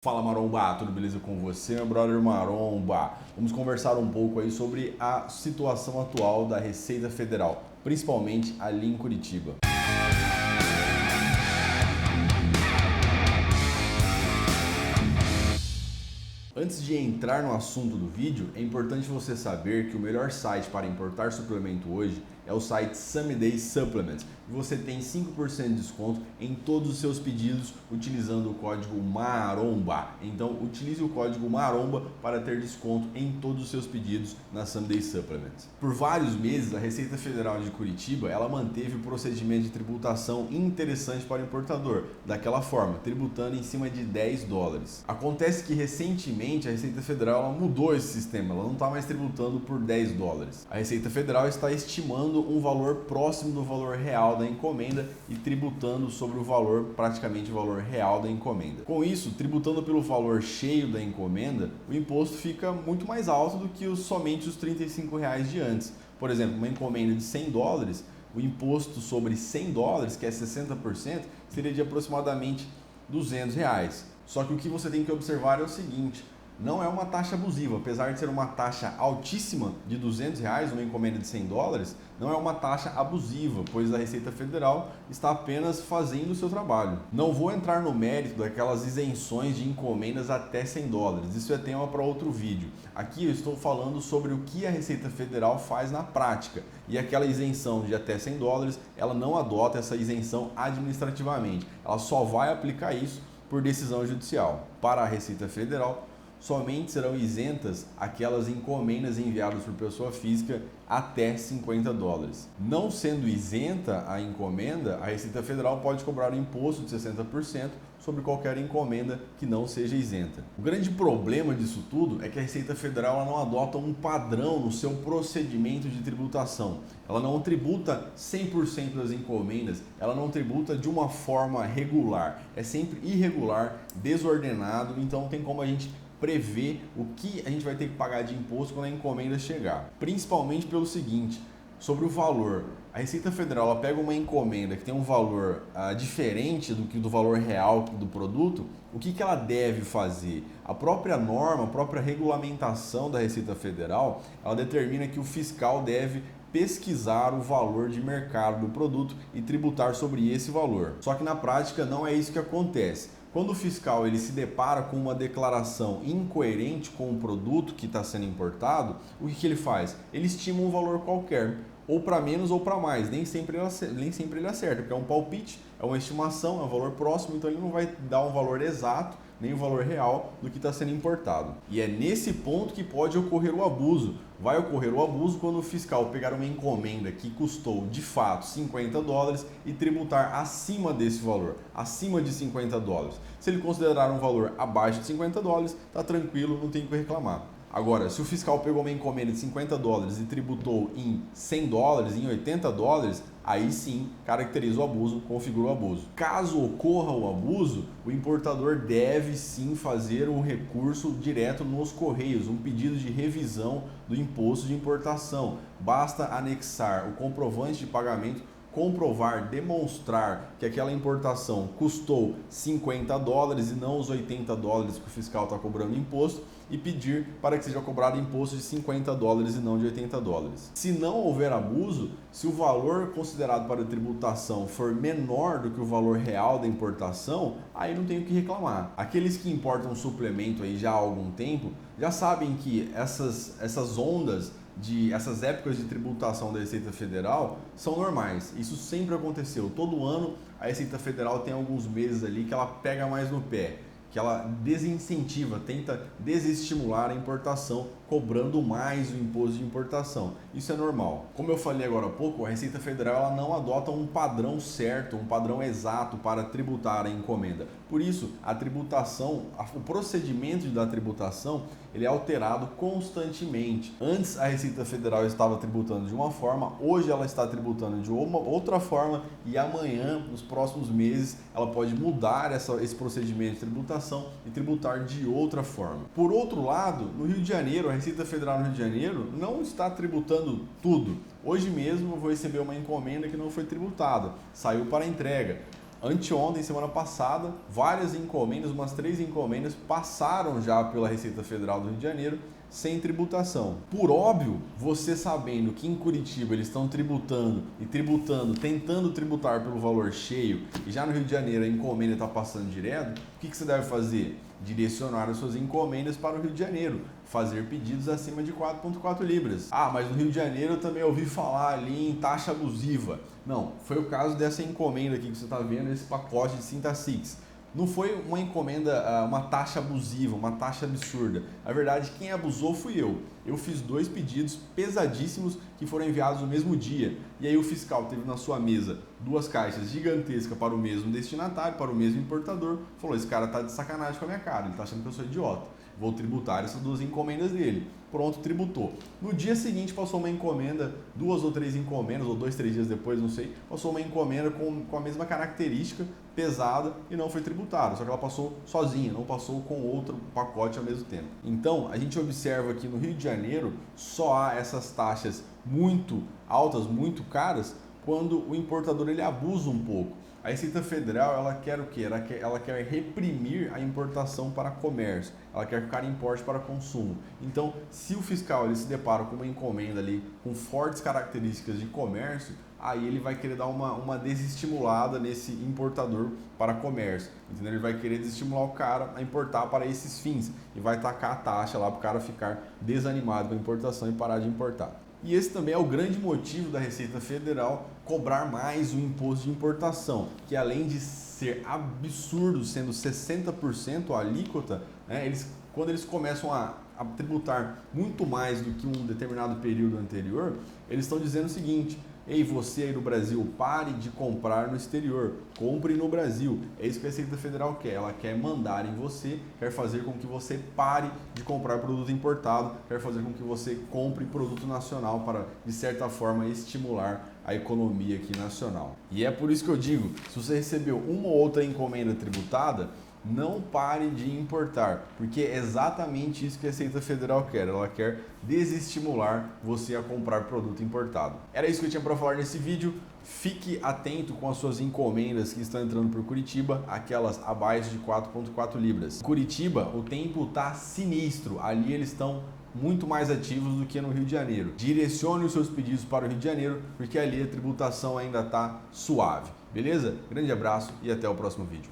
Fala Maromba, tudo beleza com você, meu brother Maromba? Vamos conversar um pouco aí sobre a situação atual da Receita Federal, principalmente ali em Curitiba. Antes de entrar no assunto do vídeo, é importante você saber que o melhor site para importar suplemento hoje é o site Someday Supplements. Você tem 5% de desconto em todos os seus pedidos utilizando o código MAROMBA. Então utilize o código MAROMBA para ter desconto em todos os seus pedidos na Someday Supplements. Por vários meses, a Receita Federal de Curitiba ela manteve o procedimento de tributação interessante para o importador, daquela forma, tributando em cima de $10. Acontece que recentemente a Receita Federal ela mudou esse sistema, ela não está mais tributando por $10. A Receita Federal está estimando um valor próximo do valor real da encomenda e tributando sobre o valor, praticamente o valor real da encomenda. Com isso, tributando pelo valor cheio da encomenda, o imposto fica muito mais alto do que somente os R$35 de antes. Por exemplo, uma encomenda de $100, o imposto sobre $100, que é 60%, seria de aproximadamente R$200. Só que o que você tem que observar é o seguinte: não é uma taxa abusiva, apesar de ser uma taxa altíssima de R$200, uma encomenda de $100, não é uma taxa abusiva, pois a Receita Federal está apenas fazendo o seu trabalho. Não vou entrar no mérito daquelas isenções de encomendas até $100, isso é tema para outro vídeo. Aqui eu estou falando sobre o que a Receita Federal faz na prática, e aquela isenção de até $100, ela não adota essa isenção administrativamente, ela só vai aplicar isso por decisão judicial. Para a Receita Federal, somente serão isentas aquelas encomendas enviadas por pessoa física até $50. Não sendo isenta a encomenda, a Receita Federal pode cobrar um imposto de 60% sobre qualquer encomenda que não seja isenta. O grande problema disso tudo é que a Receita Federal ela não adota um padrão no seu procedimento de tributação. Ela não tributa 100% das encomendas, ela não tributa de uma forma regular. É sempre irregular, desordenado, então não tem como a gente prever o que a gente vai ter que pagar de imposto quando a encomenda chegar. Principalmente pelo seguinte, sobre o valor. A Receita Federal ela pega uma encomenda que tem um valor diferente do valor real do produto, o que ela deve fazer? A própria norma, a própria regulamentação da Receita Federal, ela determina que o fiscal deve pesquisar o valor de mercado do produto e tributar sobre esse valor. Só que na prática não é isso que acontece. Quando o fiscal ele se depara com uma declaração incoerente com o produto que está sendo importado, o que ele faz? Ele estima um valor qualquer, ou para menos ou para mais, nem sempre ele acerta, porque é um palpite, é uma estimação, é um valor próximo, então ele não vai dar um valor exato, nem o valor real do que está sendo importado. E é nesse ponto que pode ocorrer o abuso. Vai ocorrer o abuso quando o fiscal pegar uma encomenda que custou de fato $50 e tributar acima desse valor, acima de $50. Se ele considerar um valor abaixo de $50, está tranquilo, não tem o que reclamar. Agora, se o fiscal pegou uma encomenda de $50 e tributou em $100, em $80, aí sim caracteriza o abuso, configura o abuso. Caso ocorra o abuso, o importador deve sim fazer um recurso direto nos Correios, um pedido de revisão do imposto de importação. Basta anexar o comprovante de pagamento, comprovar, demonstrar que aquela importação custou $50 e não os $80 que o fiscal está cobrando imposto, e pedir para que seja cobrado imposto de $50 e não de $80. Se não houver abuso, se o valor considerado para a tributação for menor do que o valor real da importação, aí não tem o que reclamar. Aqueles que importam suplemento aí já há algum tempo, já sabem que essas ondas essas épocas de tributação da Receita Federal são normais. Isso sempre aconteceu. Todo ano a Receita Federal tem alguns meses ali que ela pega mais no pé, que ela desincentiva, tenta desestimular a importação, cobrando mais o imposto de importação. Isso é normal. Como eu falei agora há pouco, a Receita Federal ela não adota um padrão certo, um padrão exato para tributar a encomenda. Por isso, a tributação, o procedimento da tributação, ele é alterado constantemente. Antes a Receita Federal estava tributando de uma forma, hoje ela está tributando de uma outra forma e amanhã, nos próximos meses, ela pode mudar esse procedimento de tributação e tributar de outra forma. Por outro lado, no Rio de Janeiro, a Receita Federal no Rio de Janeiro não está tributando tudo. Hoje mesmo eu vou receber uma encomenda que não foi tributada, saiu para entrega. Anteontem, semana passada, várias encomendas, umas 3 encomendas, passaram já pela Receita Federal do Rio de Janeiro sem tributação. Por óbvio, você sabendo que em Curitiba eles estão tributando, tentando tributar pelo valor cheio, e já no Rio de Janeiro a encomenda está passando direto, o que você deve fazer? Direcionar as suas encomendas para o Rio de Janeiro, fazer pedidos acima de 4,4 libras. Ah, mas no Rio de Janeiro eu também ouvi falar ali em taxa abusiva. Não, foi o caso dessa encomenda aqui que você está vendo, esse pacote de Cinta Six. Não foi uma encomenda, uma taxa abusiva, uma taxa absurda. Na verdade, quem abusou fui eu. Eu fiz 2 pedidos pesadíssimos que foram enviados no mesmo dia. E aí o fiscal teve na sua mesa 2 caixas gigantescas para o mesmo destinatário, para o mesmo importador. Falou, esse cara tá de sacanagem com a minha cara, ele tá achando que eu sou idiota. Vou tributar essas 2 encomendas dele. Pronto, tributou. No dia seguinte passou uma encomenda, 2 ou 3 encomendas, ou 2, 3 dias depois, não sei, passou uma encomenda com a mesma característica, pesada, e não foi tributada. Só que ela passou sozinha, não passou com outro pacote ao mesmo tempo. Então, a gente observa que no Rio de Janeiro só há essas taxas muito altas, muito caras, quando o importador ele abusa um pouco. A Receita Federal, ela quer o quê? Ela quer reprimir a importação para comércio, ela quer que o cara importe para consumo. Então, se o fiscal ele se depara com uma encomenda ali com fortes características de comércio, aí ele vai querer dar uma desestimulada nesse importador para comércio, entendeu? Ele vai querer desestimular o cara a importar para esses fins e vai tacar a taxa lá para o cara ficar desanimado com a importação e parar de importar. E esse também é o grande motivo da Receita Federal cobrar mais o imposto de importação, que além de ser absurdo, sendo 60% a alíquota, né, quando eles começam a tributar muito mais do que um determinado período anterior, eles estão dizendo o seguinte: ei, você aí no Brasil, pare de comprar no exterior, compre no Brasil. É isso que a Receita Federal quer. Ela quer mandar em você, quer fazer com que você pare de comprar produto importado, quer fazer com que você compre produto nacional para, de certa forma, estimular a economia aqui nacional. E é por isso que eu digo, se você recebeu uma ou outra encomenda tributada, não pare de importar, porque é exatamente isso que a Receita Federal quer. Ela quer desestimular você a comprar produto importado. Era isso que eu tinha para falar nesse vídeo. Fique atento com as suas encomendas que estão entrando por Curitiba, aquelas abaixo de 4,4 libras. Curitiba, o tempo tá sinistro. Ali eles estão muito mais ativos do que no Rio de Janeiro. Direcione os seus pedidos para o Rio de Janeiro, porque ali a tributação ainda está suave. Beleza? Grande abraço e até o próximo vídeo.